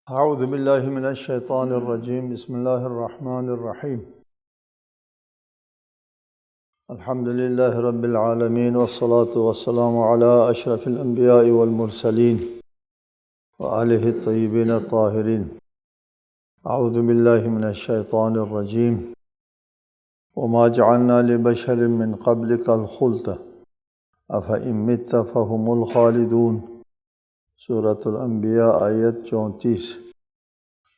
اعوذ باللہ من الشیطان الرجیم بسم اللہ الرحمن الرحیم الحمد للہ رب العالمین والصلاة والسلام علی اشرف الانبیاء والمرسلین وآلہ الطیبین الطاہرین۔ اعوذ باللہ من الشیطان الرجیم وما جعلنا لبشر من قبلک الخلد افإن مت فهم الخالدون۔ سورۃ الانبیاء آیت 34۔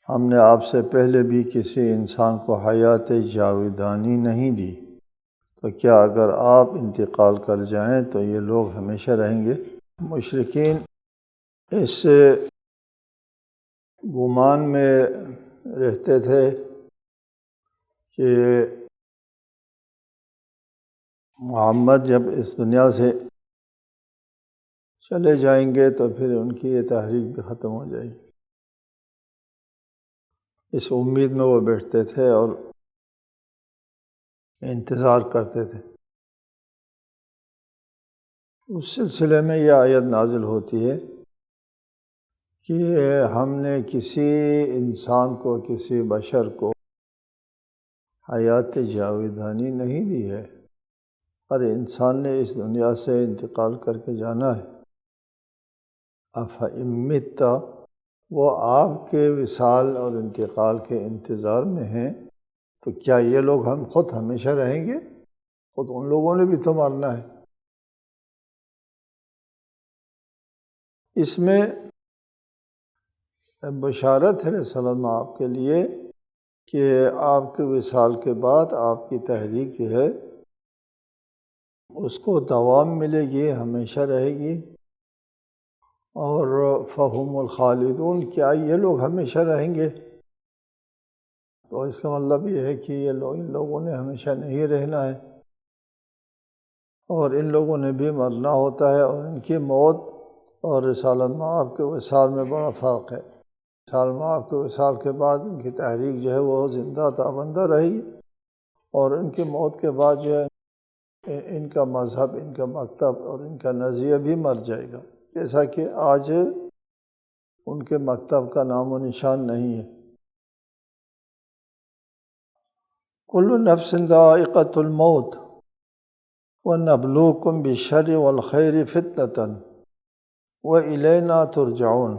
ہم نے آپ سے پہلے بھی کسی انسان کو حیات جاودانی نہیں دی، تو کیا اگر آپ انتقال کر جائیں تو یہ لوگ ہمیشہ رہیں گے؟ مشرکین اس گمان میں رہتے تھے کہ محمد جب اس دنیا سے چلے جائیں گے تو پھر ان کی یہ تحریک بھی ختم ہو جائے گی۔ اس امید میں وہ بیٹھتے تھے اور انتظار کرتے تھے۔ اس سلسلے میں یہ آیت نازل ہوتی ہے کہ ہم نے کسی انسان کو، کسی بشر کو حیات جاودانی نہیں دی ہے، ہر انسان نے اس دنیا سے انتقال کر کے جانا ہے۔ افإن مت، وہ آپ کے وصال اور انتقال کے انتظار میں ہیں، تو کیا یہ لوگ خود ہمیشہ رہیں گے؟ خود ان لوگوں نے بھی تو مرنا ہے۔ اس میں بشارت ہے صلی اللہ علیہ وسلم آپ کے لیے کہ آپ کے وصال کے بعد آپ کی تحریک جو ہے اس کو دوام ملے گی، ہمیشہ رہے گی۔ اور فہم الخالدون، کیا یہ لوگ ہمیشہ رہیں گے؟ تو اس کا مطلب یہ ہے کہ ان لوگوں نے ہمیشہ نہیں رہنا ہے، اور ان لوگوں نے بھی مرنا ہوتا ہے، اور ان کی موت اور رسالت مآب کے وصال میں بڑا فرق ہے۔ رسالت مآب کے وصال کے بعد ان کی تحریک جو ہے وہ زندہ تابندہ رہی، اور ان کی موت کے بعد جو ہے ان کا مذہب، ان کا مکتب اور ان کا نظریہ بھی مر جائے گا، جیسا کہ آج ان کے مکتب کا نام و نشان نہیں ہے۔ کل نفس ذائقۃ الموت وَنَبْلُوكُمْ بِالشَّرِّ وَالْخَيْرِ فِتْنَةً وَإِلَيْنَا تُرْجَعُونَ۔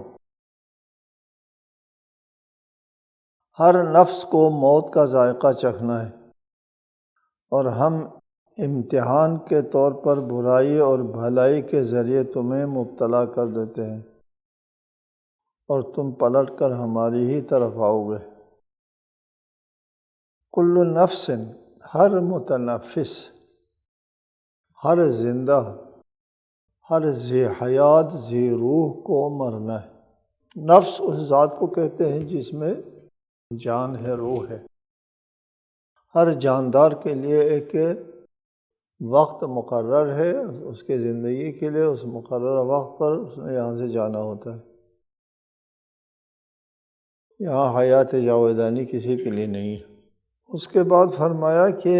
ہر نفس کو موت کا ذائقہ چکھنا ہے، اور ہم امتحان کے طور پر برائی اور بھلائی کے ذریعے تمہیں مبتلا کر دیتے ہیں، اور تم پلٹ کر ہماری ہی طرف آؤ گے۔ کل نفس، ہر متنفس، ہر زندہ، ہر ذی حیات، ذی روح کو مرنا ہے۔ نفس اس ذات کو کہتے ہیں جس میں جان ہے، روح ہے۔ ہر جاندار کے لیے ایک وقت مقرر ہے، اس کے زندگی کے لیے اس مقررہ وقت پر اس نے یہاں سے جانا ہوتا ہے۔ یہاں حیات جاودانی کسی کے لیے نہیں ہے۔ اس کے بعد فرمایا کہ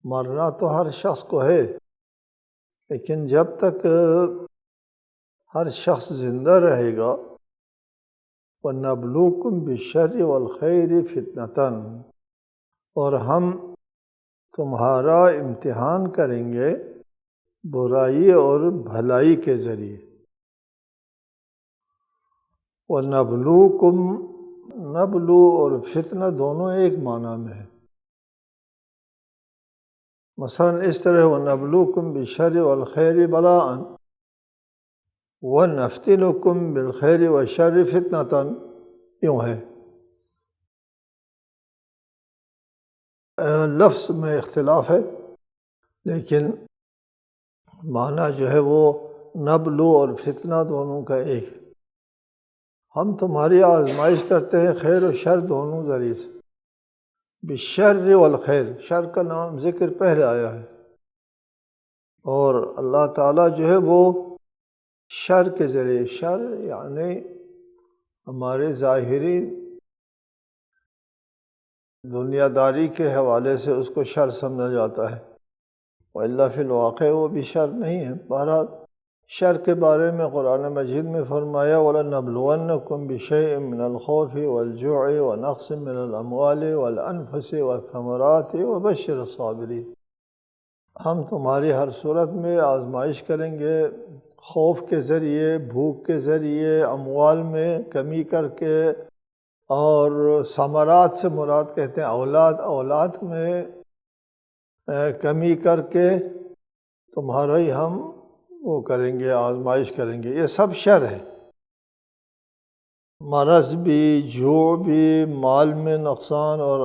مرنا تو ہر شخص کو ہے، لیکن جب تک ہر شخص زندہ رہے گا، وَنَبْلُوكُمْ بِالشَّرِّ وَالْخَيْرِ فِتْنَةً، اور ہم تمہارا امتحان کریں گے برائی اور بھلائی کے ذریعے۔ وَنَبْلُوكُمْ، نبلو اور فتنہ دونوں ایک معنی میں ہے۔ مثلا اس طرح وَنَبْلُوكُمْ بِالشَّرِّ وَالْخَيْرِ بَلَاءً وَنَفْتِنُكُمْ بِالْخَيْرِ وَالشَّرِّ فِتْنَةً، یوں ہے۔ لفظ میں اختلاف ہے، لیکن معنی جو ہے وہ نبلو اور فتنہ دونوں کا ایک ہے۔ ہم تمہاری آزمائش کرتے ہیں خیر و شر دونوں ذریعے سے۔ بالشر والخیر، شر کا نام ذکر پہلے آیا ہے، اور اللہ تعالیٰ جو ہے وہ شر کے ذریعے، شر یعنی ہمارے ظاہری دنیا داری کے حوالے سے اس کو شر سمجھا جاتا ہے، وَإِلَّا فِي الْوَاقِعِ وہ بھی شر نہیں ہے۔ بہرحال شر کے بارے میں قرآن مجید میں فرمایا وَلَنَبْلُوَنَّكُمْ بِشَيْءٍ مِّنَ الْخَوْفِ وَالْجُوعِ وَنَقْصٍ مِّنَ الْأَمْوَالِ وَالْأَنفُسِ وَالثَّمَرَاتِ وَبَشِّرِ الصَّابِرِينَ۔ ہم تمہاری ہر صورت میں آزمائش کریں گے، خوف کے ذریعے، بھوک کے ذریعے، اموال میں کمی کر کے، اور ثمرات سے مراد کہتے ہیں اولاد میں کمی کر کے تمہارا ہی ہم وہ کریں گے، آزمائش کریں گے۔ یہ سب شر ہے، مرض بھی، جوع بھی، مال میں نقصان اور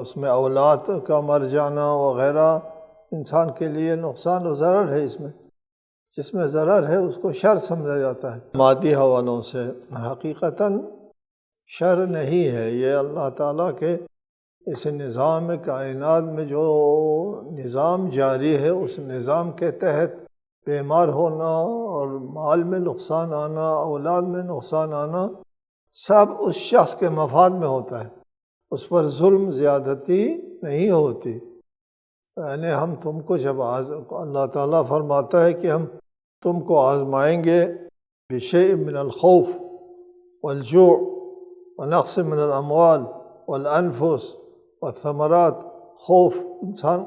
اس میں اولاد کا مر جانا وغیرہ انسان کے لیے نقصان اور ضرر ہے۔ اس میں جس میں ضرر ہے اس کو شر سمجھا جاتا ہے مادی حوالوں سے۔ حقیقتاً شر نہیں ہے، یہ اللہ تعالیٰ کے اس نظام کائنات میں جو نظام جاری ہے، اس نظام کے تحت بیمار ہونا اور مال میں نقصان آنا، اولاد میں نقصان آنا، سب اس شخص کے مفاد میں ہوتا ہے، اس پر ظلم زیادتی نہیں ہوتی۔ یعنی ہم تم کو جب اللہ تعالیٰ فرماتا ہے کہ ہم تم کو آزمائیں گے بشیء من الخوف والجوع ونقص من الاموال والانفس والثمرات۔ خوف، انسان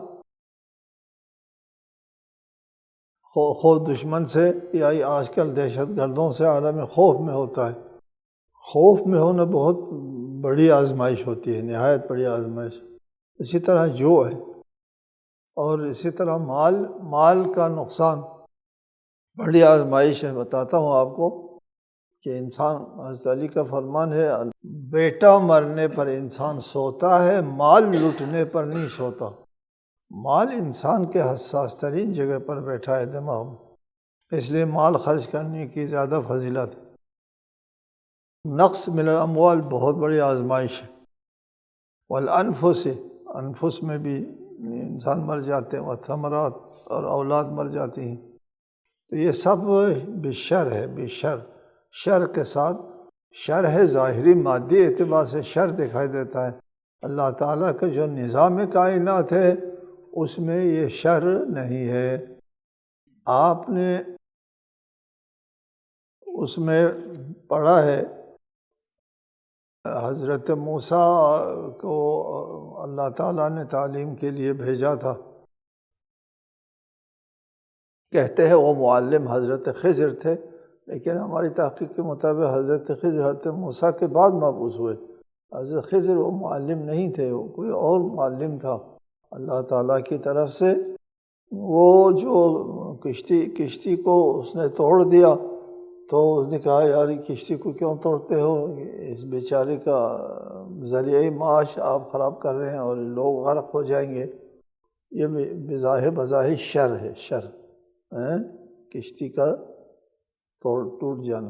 خوف دشمن سے یا آج کل دہشت گردوں سے عالم خوف میں ہوتا ہے۔ خوف میں ہونا بہت بڑی آزمائش ہوتی ہے، نہایت بڑی آزمائش۔ اسی طرح جو ہے، اور اسی طرح مال کا نقصان بڑی آزمائش ہے۔ بتاتا ہوں آپ کو کہ انسان، حضرت علی کا فرمان ہے، بیٹا مرنے پر انسان سوتا ہے، مال لٹنے پر نہیں سوتا۔ مال انسان کے حساس ترین جگہ پر بیٹھا ہے، دماغ میں، اس لیے مال خرچ کرنے کی زیادہ فضیلت ہے۔ نقص من الاموال بہت بڑی آزمائش ہے، والانفس، انفس میں بھی انسان مر جاتے ہیں، والثمرات، اور اولاد مر جاتی ہیں۔ تو یہ سب بشر ہے، بشر، شر کے ساتھ شر ہے، ظاہری مادی اعتبار سے شر دکھائی دیتا ہے۔ اللہ تعالیٰ کا جو نظام کائنات ہے اس میں یہ شر نہیں ہے۔ آپ نے اس میں پڑھا ہے، حضرت موسیٰ کو اللہ تعالیٰ نے تعلیم کے لیے بھیجا تھا۔ کہتے ہیں وہ معلم حضرت خضر تھے، لیکن ہماری تحقیق کے مطابق حضرت خضر حضرت موسیٰ کے بعد مبعوث ہوئے۔ حضرت خضر وہ معلم نہیں تھے، وہ کوئی اور معلم تھا اللہ تعالیٰ کی طرف سے۔ وہ جو کشتی کو اس نے توڑ دیا، تو اس نے کہا یار یہ کشتی کو کیوں توڑتے ہو، اس بیچارے کا ذریعہ معاش آپ خراب کر رہے ہیں اور لوگ غرق ہو جائیں گے۔ یہ بظاہر شر ہے، شر، کشتی کا ٹوٹ جانا۔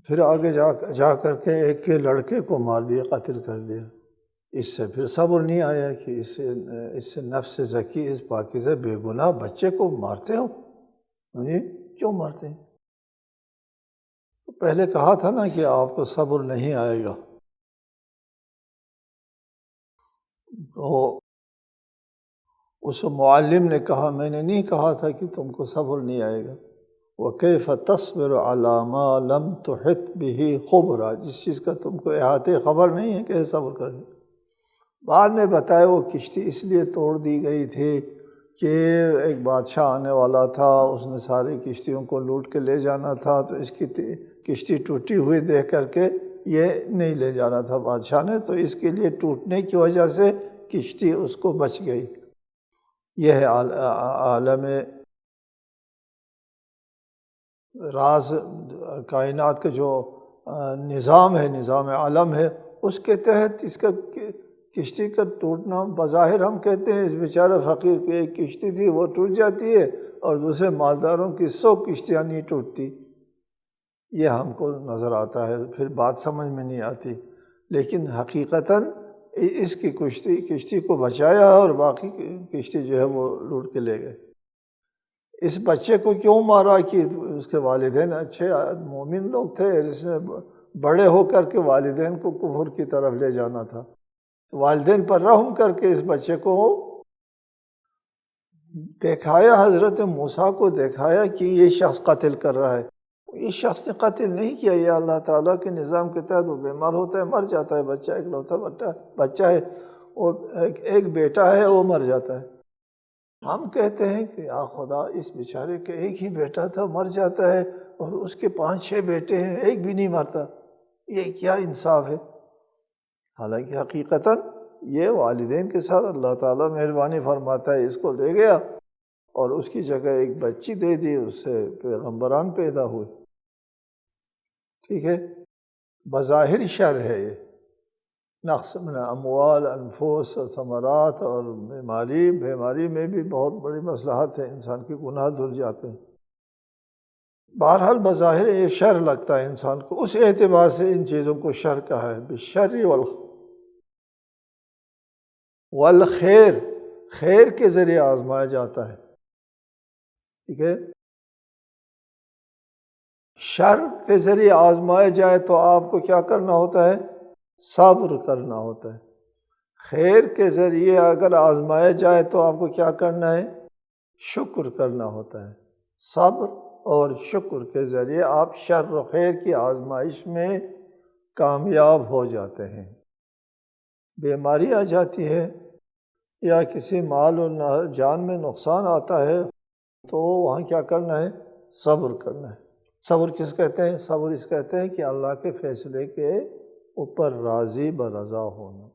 پھر آگے جا کر کے ایک کے لڑکے کو مار دیا، قتل کر دیا۔ اس سے پھر صبر نہیں آیا کہ اس سے نفس زکی، اس پاکیزہ بے گناہ بچے کو مارتے ہو، کیوں مارتے ہیں؟ تو پہلے کہا تھا نا کہ آپ کو صبر نہیں آئے گا۔ تو اس معلم نے کہا میں نے نہیں کہا تھا کہ تم کو صبر نہیں آئے گا۔ وَكَيْفَ تَصْبِرُ عَلَىٰ مَا لَمْ تُحِطْ بِهِ خُبْرًا، جس چیز کا تم کو احاطے خبر نہیں ہے کہ صبر کریں۔ بعد میں بتایا وہ کشتی اس لیے توڑ دی گئی تھی کہ ایک بادشاہ آنے والا تھا، اس نے ساری کشتیوں کو لوٹ کے لے جانا تھا، تو اس کی کشتی ٹوٹی ہوئی دیکھ کر کے یہ نہیں لے جانا تھا بادشاہ نے، تو اس کے لیے ٹوٹنے کی وجہ سے کشتی اس کو بچ گئی۔ یہ ہے عالم راز کائنات کا جو نظام ہے، نظام عالم ہے، اس کے تحت اس کا کشتی کا ٹوٹنا بظاہر ہم کہتے ہیں اس بیچارہ فقیر کی ایک کشتی تھی وہ ٹوٹ جاتی ہے اور دوسرے مالداروں کی 100 کشتیاں نہیں ٹوٹتی، یہ ہم کو نظر آتا ہے، پھر بات سمجھ میں نہیں آتی۔ لیکن حقیقتاً اس کی کشتی کو بچایا اور باقی کشتی جو ہے وہ لوٹ کے لے گئے۔ اس بچے کو کیوں مارا کہ اس کے والدین اچھے مومن لوگ تھے، جس نے بڑے ہو کر کے والدین کو کفر کی طرف لے جانا تھا، والدین پر رحم کر کے اس بچے کو دکھایا، حضرت موسیٰ کو دکھایا کہ یہ شخص قتل کر رہا ہے، یہ شخص نے قتل نہیں کیا، یہ اللہ تعالیٰ کے نظام کے تحت وہ بیمار ہوتا ہے، مر جاتا ہے، بچہ اکلوتا بچہ ہے، اور ایک بیٹا ہے وہ مر جاتا ہے۔ ہم کہتے ہیں کہ یا خدا، اس بیچارے کے ایک ہی بیٹا تھا، مر جاتا ہے، اور اس کے 5-6 بیٹے ہیں، ایک بھی نہیں مرتا، یہ کیا انصاف ہے؟ حالانکہ حقیقتاً یہ والدین کے ساتھ اللہ تعالیٰ مہربانی فرماتا ہے، اس کو لے گیا اور اس کی جگہ ایک بچی دے دی، اس سے پیغمبران پیدا ہوئے۔ ٹھیک ہے، بظاہر شر ہے یہ، نقص من اموال، انفس اور ثمرات، اور بیماری میں بھی بہت بڑی مصلحت ہے، انسان کے گناہ دھل جاتے ہیں۔ بہرحال بظاہر یہ شر لگتا ہے انسان کو، اس اعتبار سے ان چیزوں کو شر کہا ہے، بالشر والخیر، خیر کے ذریعے آزمایا جاتا ہے۔ ٹھیک ہے، شر کے ذریعے آزمایا جائے تو آپ کو کیا کرنا ہوتا ہے؟ صبر کرنا ہوتا ہے۔ خیر کے ذریعے اگر آزمایا جائے تو آپ کو کیا کرنا ہے؟ شکر کرنا ہوتا ہے۔ صبر اور شکر کے ذریعے آپ شر و خیر کی آزمائش میں کامیاب ہو جاتے ہیں۔ بیماری آ جاتی ہے یا کسی مال و جان میں نقصان آتا ہے تو وہاں کیا کرنا ہے؟ صبر کرنا ہے۔ صبر کس کہتے ہیں؟ صبر اس کہتے ہیں کہ اللہ کے فیصلے کے اوپر راضی برضا ہونا۔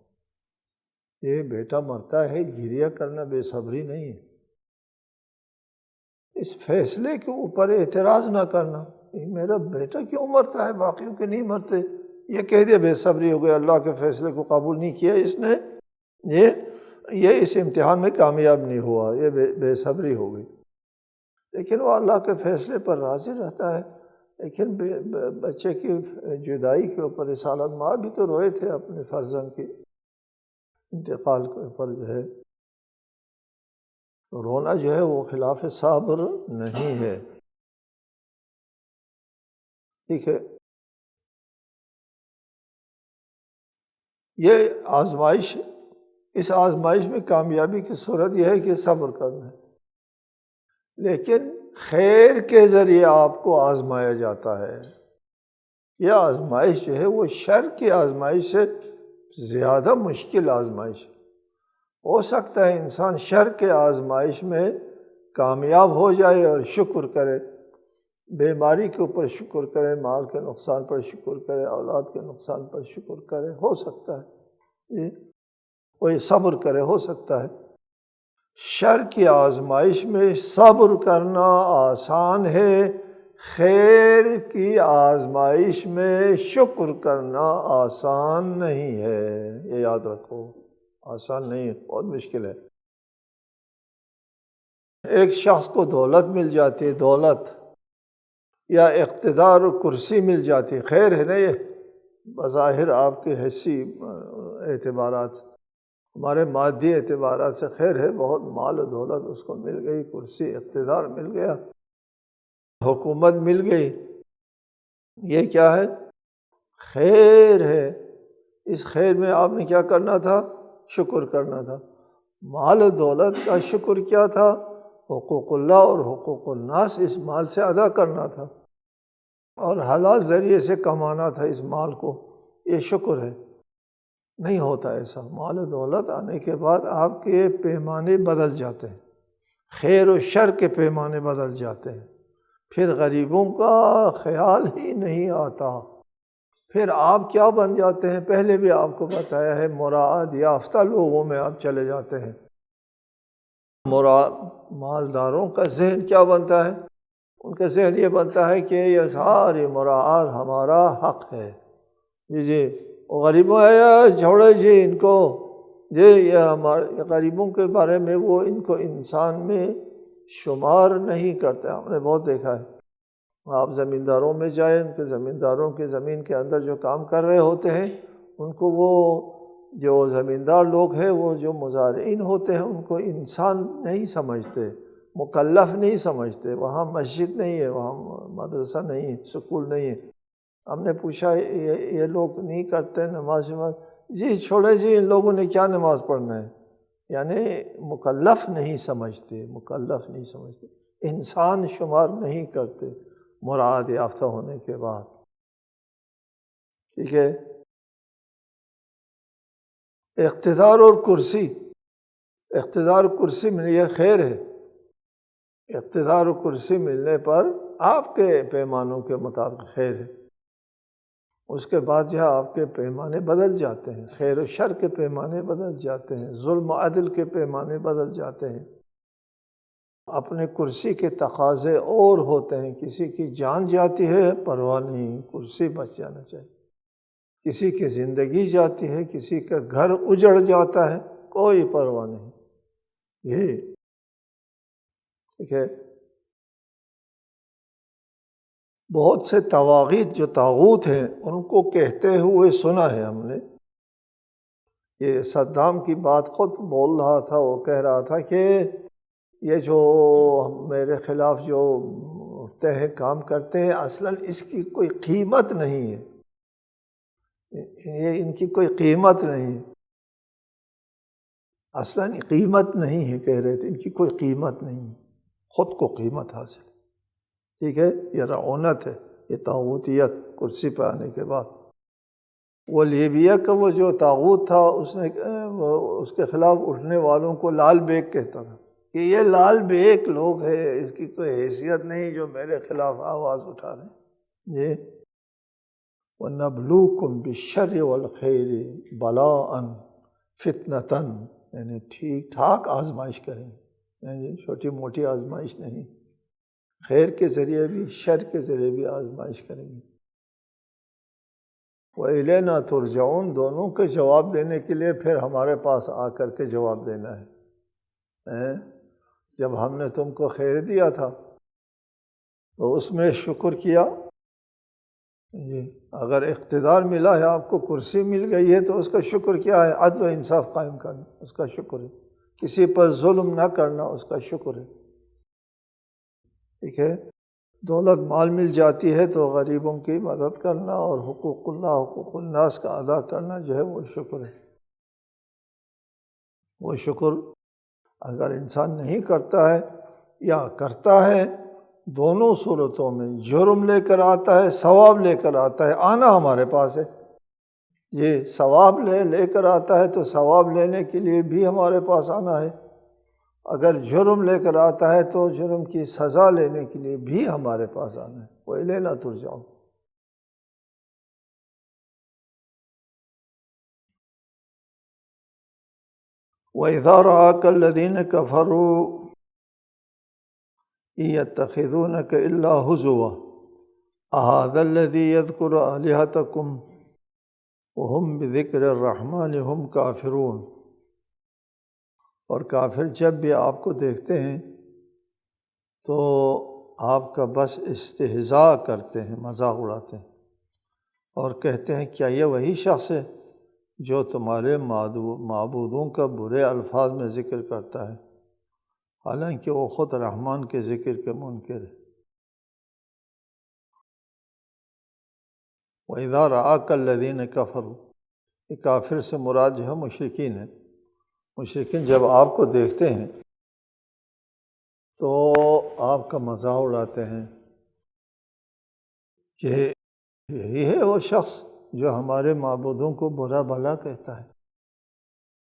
یہ بیٹا مرتا ہے، گریہ کرنا بے صبری نہیں ہے، اس فیصلے کے اوپر اعتراض نہ کرنا، میرا بیٹا کیوں مرتا ہے، باقیوں کے نہیں مرتے، یہ کہہ دیا بے صبری ہو گئی، اللہ کے فیصلے کو قبول نہیں کیا اس نے، یہ اس امتحان میں کامیاب نہیں ہوا، یہ بے صبری ہو گئی۔ لیکن وہ اللہ کے فیصلے پر راضی رہتا ہے۔ لیکن بچے کی جدائی کے اوپر رسالت ماں بھی تو روئے تھے اپنے فرزند کے انتقال کے اوپر، جو ہے رونا جو ہے وہ خلاف صبر نہیں ہے۔ ٹھیک ہے، یہ آزمائش، اس آزمائش میں کامیابی کی صورت یہ ہے کہ صبر کرنا ہے، لیکن خیر کے ذریعے آپ کو آزمایا جاتا ہے۔ یہ آزمائش جو ہے وہ شر کی آزمائش سے زیادہ مشکل آزمائش ہے۔ ہو سکتا ہے انسان شر کے آزمائش میں کامیاب ہو جائے اور شکر کرے، بیماری کے اوپر شکر کرے، مال کے نقصان پر شکر کرے، اولاد کے نقصان پر شکر کرے، ہو سکتا ہے کوئی صبر کرے، ہو سکتا ہے۔ شر کی آزمائش میں صبر کرنا آسان ہے، خیر کی آزمائش میں شکر کرنا آسان نہیں ہے، یہ یاد رکھو، آسان نہیں ہے، بہت مشکل ہے۔ ایک شخص کو دولت مل جاتی ہے، دولت یا اقتدار و کرسی مل جاتی ہے، خیر ہے نا، یہ بظاہر آپ کے حسی اعتبارات سے، ہمارے مادی اعتبارات سے خیر ہے، بہت مال و دولت اس کو مل گئی، کرسی اقتدار مل گیا، حکومت مل گئی، یہ کیا ہے؟ خیر ہے۔ اس خیر میں آپ نے کیا کرنا تھا؟ شکر کرنا تھا۔ مال و دولت کا شکر کیا تھا؟ حقوق اللہ اور حقوق الناس اس مال سے ادا کرنا تھا، اور حلال ذریعے سے کمانا تھا اس مال کو، یہ شکر ہے۔ نہیں ہوتا ایسا، مال و دولت آنے کے بعد آپ کے پیمانے بدل جاتے ہیں، خیر و شر کے پیمانے بدل جاتے ہیں، پھر غریبوں کا خیال ہی نہیں آتا، پھر آپ کیا بن جاتے ہیں؟ پہلے بھی آپ کو بتایا ہے، مراعات یافتہ لوگوں میں آپ چلے جاتے ہیں۔ مالداروں کا ذہن کیا بنتا ہے؟ ان کا ذہن یہ بنتا ہے کہ یہ ساری مراعات ہمارا حق ہے، جی غریبوں چھوڑے جی ان کو، جی یہ ہمارے غریبوں کے بارے میں وہ ان کو انسان میں شمار نہیں کرتے۔ ہم نے بہت دیکھا ہے، آپ زمینداروں میں جائیں، ان کے زمینداروں کی زمین کے اندر جو کام کر رہے ہوتے ہیں، ان کو وہ جو زمیندار لوگ ہیں، وہ جو مزارعین ہوتے ہیں، ان کو انسان نہیں سمجھتے، مکلف نہیں سمجھتے۔ وہاں مسجد نہیں ہے، وہاں مدرسہ نہیں ہے، سکول نہیں ہے۔ ہم نے پوچھا یہ لوگ نہیں کرتے نماز، جی چھوڑے جی، ان لوگوں نے کیا نماز پڑھنا ہے، یعنی مکلف نہیں سمجھتے، مکلف نہیں سمجھتے، انسان شمار نہیں کرتے مراد یافتہ ہونے کے بعد، ٹھیک ہے۔ اقتدار اور کرسی، اقتدار و کرسی مل یہ خیر ہے، اقتدار و کرسی ملنے پر آپ کے پیمانوں کے مطابق خیر ہے، اس کے بعد جو ہے آپ کے پیمانے بدل جاتے ہیں، خیر و شر کے پیمانے بدل جاتے ہیں، ظلم و عدل کے پیمانے بدل جاتے ہیں، اپنے کرسی کے تقاضے اور ہوتے ہیں، کسی کی جان جاتی ہے پرواہ نہیں، کرسی بچ جانا چاہیے، کسی کی زندگی جاتی ہے، کسی کا گھر اجڑ جاتا ہے، کوئی پرواہ نہیں، یہ ٹھیک ہے۔ بہت سے طواغیت جو طاغوت ہیں ان کو کہتے ہوئے سنا ہے ہم نے، یہ صدام کی بات خود بول رہا تھا، وہ کہہ رہا تھا کہ یہ جو میرے خلاف جو اٹھتے ہیں کام کرتے ہیں اصلاً اس کی کوئی قیمت نہیں ہے، یہ ان کی کوئی قیمت نہیں ہے، اصلاً قیمت نہیں ہے، کہہ رہے تھے ان کی کوئی قیمت نہیں ہے، خود کو قیمت حاصل ہے، ٹھیک ہے، یہ رعونت ہے، یہ طاغوتیت کرسی پہ آنے کے بعد۔ وہ لیبیا کا وہ جو طاغوت تھا اس کے خلاف اٹھنے والوں کو لال بیگ کہتا تھا کہ یہ لال بیگ لوگ ہے، اس کی کوئی حیثیت نہیں جو میرے خلاف آواز اٹھا رہے ہیں، یہ وَنَبْلُوكُمْ بِالشَّرِّ وَالْخَيْرِ بَلَاءً فِتْنَةً، یعنی ٹھیک ٹھاک آزمائش کریں گے، یعنی چھوٹی موٹی آزمائش نہیں، خیر کے ذریعے بھی شر کے ذریعے بھی آزمائش کریں گے۔ وَإِلَيْنَا تُرْجَعُونَ، دونوں کے جواب دینے کے لیے پھر ہمارے پاس آ کر کے جواب دینا ہے۔ جب ہم نے تم کو خیر دیا تھا تو اس میں شکر کیا، اگر اقتدار ملا ہے آپ کو، کرسی مل گئی ہے تو اس کا شکر کیا ہے؟ عدل و انصاف قائم کرنا، اس کا شکر ہے، کسی پر ظلم نہ کرنا، اس کا شکر ہے، ٹھیک ہے۔ دولت مال مل جاتی ہے تو غریبوں کی مدد کرنا اور حقوق اللہ حقوق الناس کا ادا کرنا جو ہے وہ شکر ہے۔ وہ شکر اگر انسان نہیں کرتا ہے یا کرتا ہے، دونوں صورتوں میں جرم لے کر آتا ہے، ثواب لے کر آتا ہے، آنا ہمارے پاس ہے، یہ ثواب لے کر آتا ہے تو ثواب لینے کے لیے بھی ہمارے پاس آنا ہے، اگر جرم لے کر آتا ہے تو جرم کی سزا لینے کے لیے بھی ہمارے پاس آنا ہے۔ وَإِلَيْنَا تُرْجَعُونَ۔ وَإِذَا رَآكَ الَّذِينَ كَفَرُوا إِن يَتَّخِذُونَكَ إِلَّا هُزُوًا أَهَذَا الَّذِي يَذْكُرُ آلِهَتَكُمْ وَهُمْ بِذِكْرِ الرَّحْمَنِ هُمْ كَافِرُونَ۔ اور کافر جب بھی آپ کو دیکھتے ہیں تو آپ کا بس استہزاء کرتے ہیں، مذاق اڑاتے ہیں اور کہتے ہیں کیا یہ وہی شخص ہے جو تمہارے معبودوں کا برے الفاظ میں ذکر کرتا ہے، حالانکہ وہ خود رحمان کے ذکر کے منکر ہے۔ وَإِذَا رَآكَ الَّذِينَ كَفَرُوا، یہ کافر سے مراد جو ہے مشرکین ہیں، مشرکین جب آپ کو دیکھتے ہیں تو آپ کا مذاق اڑاتے ہیں کہ یہی ہے وہ شخص جو ہمارے معبودوں کو برا بھلا کہتا ہے،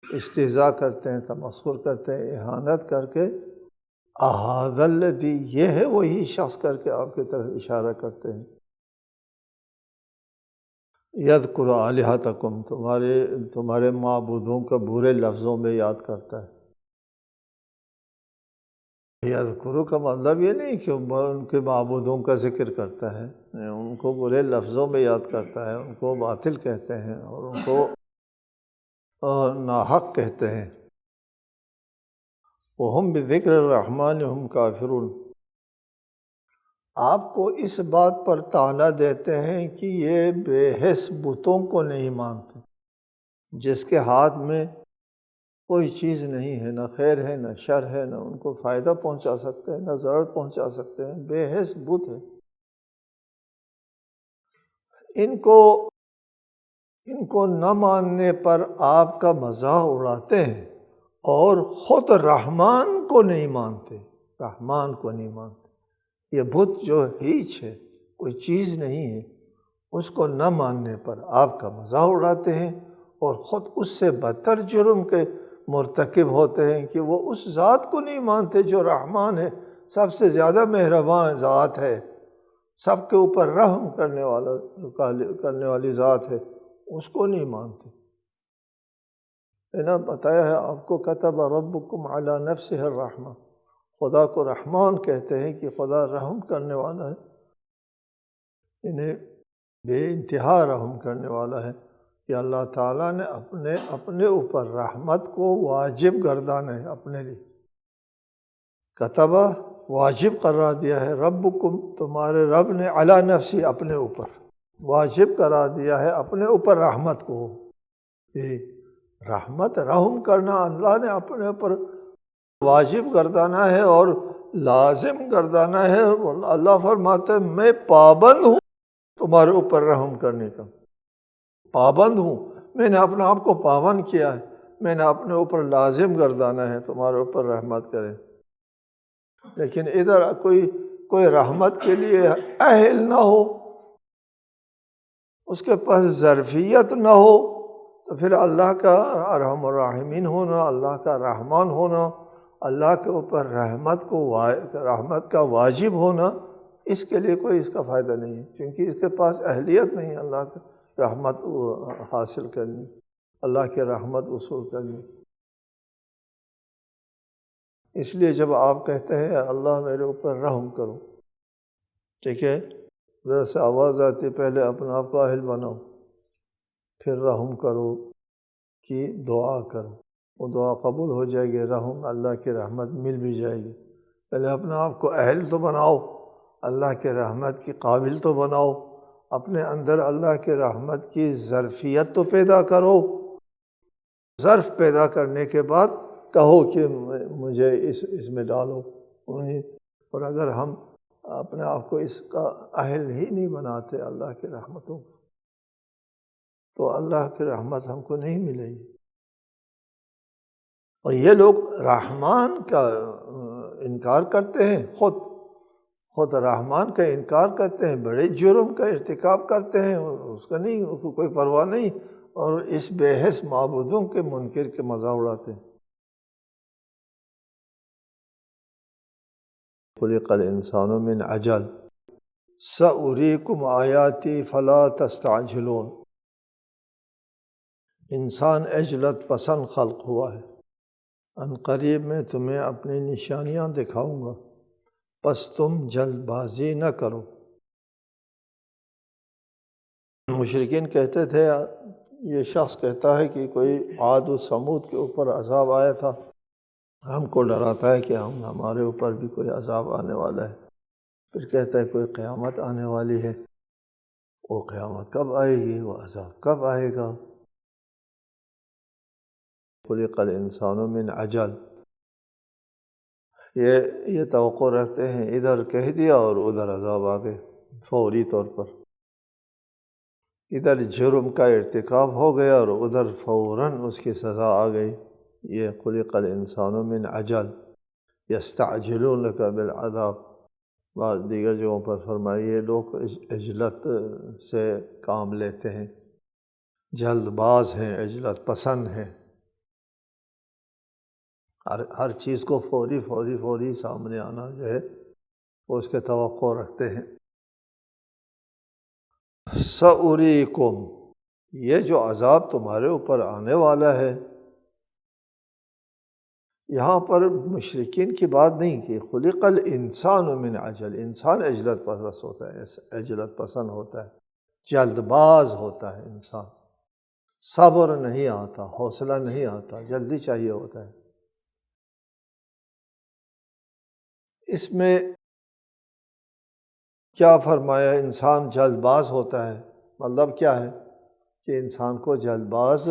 استہزاء کرتے ہیں، تمسخر کرتے ہیں، اہانت کر کے اَهَذَا الَّذِي، یہ ہے وہی شخص کر کے آپ کی طرف اشارہ کرتے ہیں، یذکر آلہتکم، تمہارے معبودوں کا برے لفظوں میں یاد کرتا ہے۔ یذکرو کا مطلب یہ نہیں کہ ان کے معبودوں کا ذکر کرتا ہے، ان کو برے لفظوں میں یاد کرتا ہے، ان کو باطل کہتے ہیں اور ان کو ناحق کہتے ہیں۔ وَهُمْ بِذِكْرِ الرَّحْمَنِ هُمْ كَافِرُونَ، آپ کو اس بات پر طعنہ دیتے ہیں کہ یہ بے حس بتوں کو نہیں مانتے، جس کے ہاتھ میں کوئی چیز نہیں ہے، نہ خیر ہے نہ شر ہے، نہ ان کو فائدہ پہنچا سکتے ہیں نہ ضرر پہنچا سکتے ہیں، بے حس بت ہے۔ ان کو نہ ماننے پر آپ کا مذاق اڑاتے ہیں اور خود رحمان کو نہیں مانتے، رحمان کو نہیں مانتے۔ یہ بت جو ہیچ ہے، کوئی چیز نہیں ہے، اس کو نہ ماننے پر آپ کا مذاق اڑاتے ہیں اور خود اس سے بدتر جرم کے مرتکب ہوتے ہیں کہ وہ اس ذات کو نہیں مانتے جو رحمان ہے، سب سے زیادہ مہربان ذات ہے، سب کے اوپر رحم کرنے والی ذات ہے، اس کو نہیں مانتے۔ بتایا ہے آپ کو، کتب ربکم علی نفسہ الرحمہ، خدا کو رحمان کہتے ہیں کہ خدا رحم کرنے والا ہے، انہیں بے انتہا رحم کرنے والا ہے، کہ اللہ تعالیٰ نے اپنے اوپر رحمت کو واجب گردانا ہے اپنے لیے۔ کتبہ واجب قرار دیا ہے، ربکم تمہارے رب نے، علی نفسی اپنے اوپر واجب قرار دیا ہے اپنے اوپر رحمت کو۔ یہ رحمت رحم کرنا اللہ نے اپنے اوپر واجب گردانا ہے اور لازم گردانا ہے۔ اللہ فرماتے ہیں میں پابند ہوں تمہارے اوپر رحم کرنے کا، پابند ہوں، میں نے اپنے آپ کو پابند کیا ہے، میں نے اپنے اوپر لازم گردانا ہے تمہارے اوپر رحمت کرے۔ لیکن ادھر کوئی رحمت کے لیے اہل نہ ہو، اس کے پاس ظرفیت نہ ہو، تو پھر اللہ کا ارحم الراحمین ہونا، اللہ کا رحمان ہونا، اللہ کے اوپر رحمت کا واجب ہونا، اس کے لیے کوئی اس کا فائدہ نہیں ہے، کیونکہ اس کے پاس اہلیت نہیں ہے اللہ کی رحمت حاصل کرنی، اللہ کی رحمت وصول کرنی۔ اس لیے جب آپ کہتے ہیں اللہ میرے اوپر رحم کرو، ٹھیک ہے، ذرا سے آواز آتی، پہلے اپنے آپ کو اہل بناؤ، پھر رحم کرو کی دعا کرو، وہ دعا قبول ہو جائے گی، رحم اللہ کی رحمت مل بھی جائے گی۔ پہلے اپنے آپ کو اہل تو بناؤ، اللہ کے رحمت کی قابل تو بناؤ، اپنے اندر اللہ کے رحمت کی ظرفیت تو پیدا کرو، ظرف پیدا کرنے کے بعد کہو کہ مجھے اس میں ڈالو۔ اور اگر ہم اپنے آپ کو اس کا اہل ہی نہیں بناتے اللہ کی رحمتوں کو، تو اللہ کی رحمت ہم کو نہیں ملے گی۔ اور یہ لوگ رحمان کا انکار کرتے ہیں، خود رحمان کا انکار کرتے ہیں، بڑے جرم کا ارتکاب کرتے ہیں، اس کا نہیں، اس کو کوئی پرواہ نہیں، اور اس بے حس معبودوں کے منکر کے مذاق اڑاتے ہیں۔ خلق الانسان من عجل سأریکم آیاتی فلا تستعجلون۔ انسان عجلت پسند خلق ہوا ہے، ان قریب میں تمہیں اپنی نشانیاں دکھاؤں گا، پس تم جلد بازی نہ کرو۔ مشرکین کہتے تھے، یہ شخص کہتا ہے کہ کوئی عاد و سمود کے اوپر عذاب آیا تھا، ہم کو ڈراتا ہے کہ ہمارے اوپر بھی کوئی عذاب آنے والا ہے۔ پھر کہتا ہے کوئی قیامت آنے والی ہے، وہ قیامت کب آئے گی، وہ عذاب کب آئے گا۔ خلق الانسان من عجل، یہ توقع رکھتے ہیں، ادھر کہہ دیا اور ادھر عذاب آ گئے فوری طور پر، ادھر جرم کا ارتکاب ہو گیا اور ادھر فوراً اس کی سزا آ گئی۔ یہ خلق الانسان من عجل یستعجلونک بالعذاب۔ بعض دیگر جگہوں پر فرمائیے لوگ عجلت سے کام لیتے ہیں، جلد باز ہیں، عجلت پسند ہیں، ہر چیز کو فوری سامنے آنا جو ہے وہ اس کے توقع رکھتے ہیں۔ سأریکم، یہ جو عذاب تمہارے اوپر آنے والا ہے، یہاں پر مشرکین کی بات نہیں کہ خلق الانسان من عجل، انسان عجلت پسند ہوتا ہے، عجلت پسند ہوتا ہے، جلد باز ہوتا ہے انسان، صبر نہیں آتا، حوصلہ نہیں آتا، جلدی چاہیے ہوتا ہے۔ اس میں کیا فرمایا، انسان جلد باز ہوتا ہے، مطلب کیا ہے کہ انسان کو جلد باز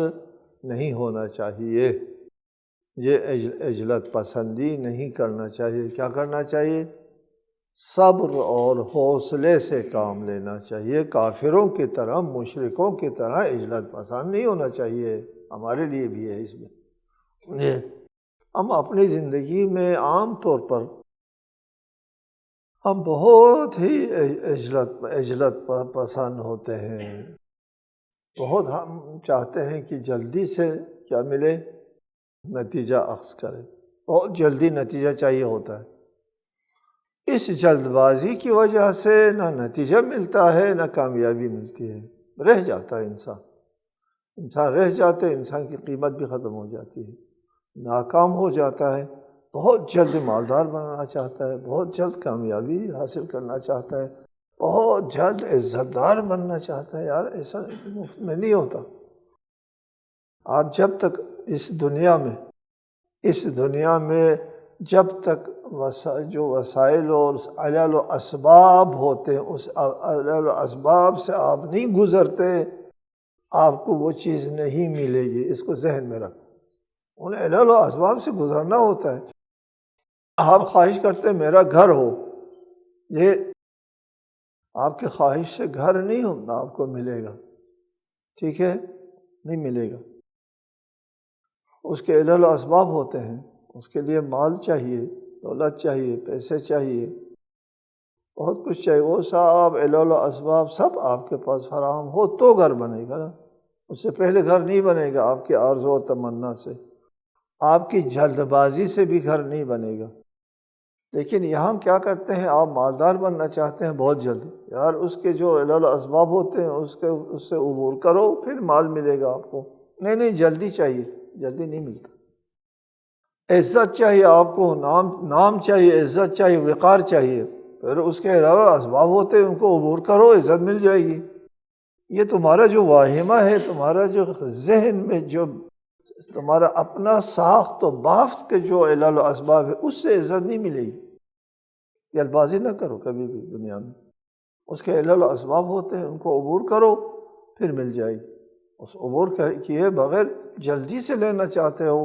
نہیں ہونا چاہیے، یہ عجلت پسندی نہیں کرنا چاہیے۔ کیا کرنا چاہیے؟ صبر اور حوصلے سے کام لینا چاہیے، کافروں کی طرح، مشرکوں کی طرح عجلت پسند نہیں ہونا چاہیے۔ ہمارے لیے بھی ہے اس میں ہم اپنی زندگی میں عام طور پر ہم بہت ہی عجلت پسند ہوتے ہیں، بہت ہم چاہتے ہیں کہ جلدی سے کیا ملے، نتیجہ اخذ کرے، بہت جلدی نتیجہ چاہیے ہوتا ہے۔ اس جلد بازی کی وجہ سے نہ نتیجہ ملتا ہے نہ کامیابی ملتی ہے، رہ جاتا ہے انسان رہ جاتا ہے، انسان کی قیمت بھی ختم ہو جاتی ہے، ناکام ہو جاتا ہے، بہت جلد مالدار بننا چاہتا ہے، بہت جلد کامیابی حاصل کرنا چاہتا ہے، بہت جلد عزت دار بننا چاہتا ہے۔ یار ایسا مفت میں نہیں ہوتا۔ آپ جب تک اس دنیا میں جب تک جو وسائل اور علل و اسباب ہوتے ہیں، اس علل و اسباب سے آپ نہیں گزرتے، آپ کو وہ چیز نہیں ملے گی۔ اس کو ذہن میں رکھو، ان علل و اسباب سے گزرنا ہوتا ہے۔ آپ خواہش کرتے ہیں میرا گھر ہو، یہ آپ کی خواہش سے گھر نہیں ہوگا، آپ کو ملے گا، ٹھیک ہے، نہیں ملے گا۔ اس کے علل و اسباب ہوتے ہیں، اس کے لیے مال چاہیے، دولت چاہیے، پیسے چاہیے، بہت کچھ چاہیے۔ وہ سب علل و اسباب سب آپ کے پاس فراہم ہو تو گھر بنے گا نا، اس سے پہلے گھر نہیں بنے گا۔ آپ کی آرزو و تمنا سے، آپ کی جلد بازی سے بھی گھر نہیں بنے گا۔ لیکن یہاں کیا کرتے ہیں، آپ مالدار بننا چاہتے ہیں بہت جلدی، یار اس کے جو علل و اسباب ہوتے ہیں اس سے عبور کرو، پھر مال ملے گا آپ کو۔ نہیں، جلدی چاہیے، جلدی نہیں ملتا۔ عزت چاہیے آپ کو، نام چاہیے، عزت چاہیے، وقار چاہیے، پھر اس کے علل و اسباب ہوتے ہیں، ان کو عبور کرو، عزت مل جائے گی۔ یہ تمہارا جو واہمہ ہے، تمہارا جو ذہن میں جو تمہارا اپنا ساخت و بافت کے جو علل و اسباب ہے، اس سے عزت نہیں ملے گی۔ جلد بازی نہ کرو کبھی بھی دنیا میں، اس کے علل و اسباب ہوتے ہیں، ان کو عبور کرو، پھر مل جائے گی۔ اس عبور کیے بغیر جلدی سے لینا چاہتے ہو،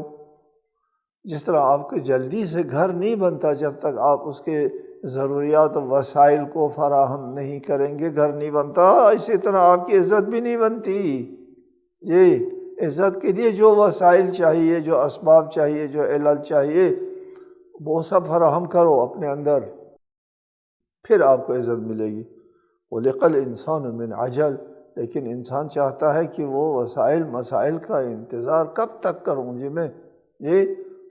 جس طرح آپ کے جلدی سے گھر نہیں بنتا جب تک آپ اس کے ضروریات و وسائل کو فراہم نہیں کریں گے، گھر نہیں بنتا، اسی طرح آپ کی عزت بھی نہیں بنتی۔ جی، عزت کے لیے جو وسائل چاہیے، جو اسباب چاہیے، جو علل چاہیے، وہ سب فراہم کرو اپنے اندر، پھر آپ کو عزت ملے گی۔ خلق الانسان من عجل، لیکن انسان چاہتا ہے کہ وہ مسائل کا انتظار کب تک کروں جی میں، یہ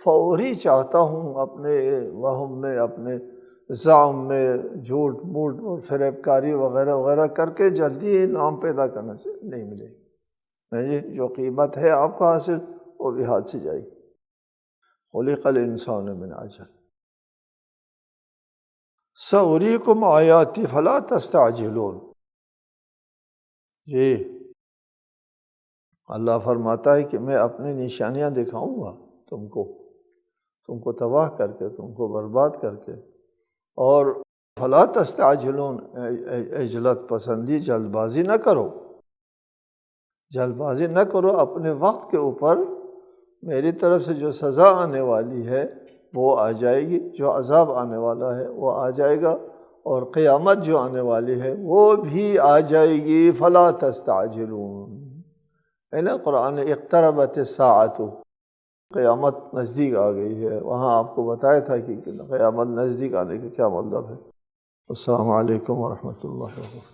فوری چاہتا ہوں، اپنے وہم میں، اپنے زعم میں جھوٹ موٹ اور فریب کاری وغیرہ وغیرہ کر کے جلدی نام پیدا کرنا چاہیے، نہیں ملے گی۔ نہیں، جو قیمت ہے آپ کو حاصل، وہ بھی ہاتھ سے جائے گی۔ خلق الانسان من عجل سأریکم آیاتی فلا تستعجلون۔ جی، اللہ فرماتا ہے کہ میں اپنی نشانیاں دکھاؤں گا تم کو تباہ کر کے، تم کو برباد کر کے۔ اور فلا تستعجلون، عجلت پسندی، جلد بازی نہ کرو، جلد بازی نہ کرو اپنے وقت کے اوپر۔ میری طرف سے جو سزا آنے والی ہے وہ آ جائے گی، جو عذاب آنے والا ہے وہ آ جائے گا، اور قیامت جو آنے والی ہے وہ بھی آ جائے گی۔ فلا تستعجلون، ہے نا قرآن اقتربت الساعۃ، قیامت نزدیک آ گئی ہے۔ وہاں آپ کو بتایا تھا کہ قیامت نزدیک آنے کا کیا مطلب ہے۔ السلام علیکم ورحمۃ اللہ وبرکاتہ۔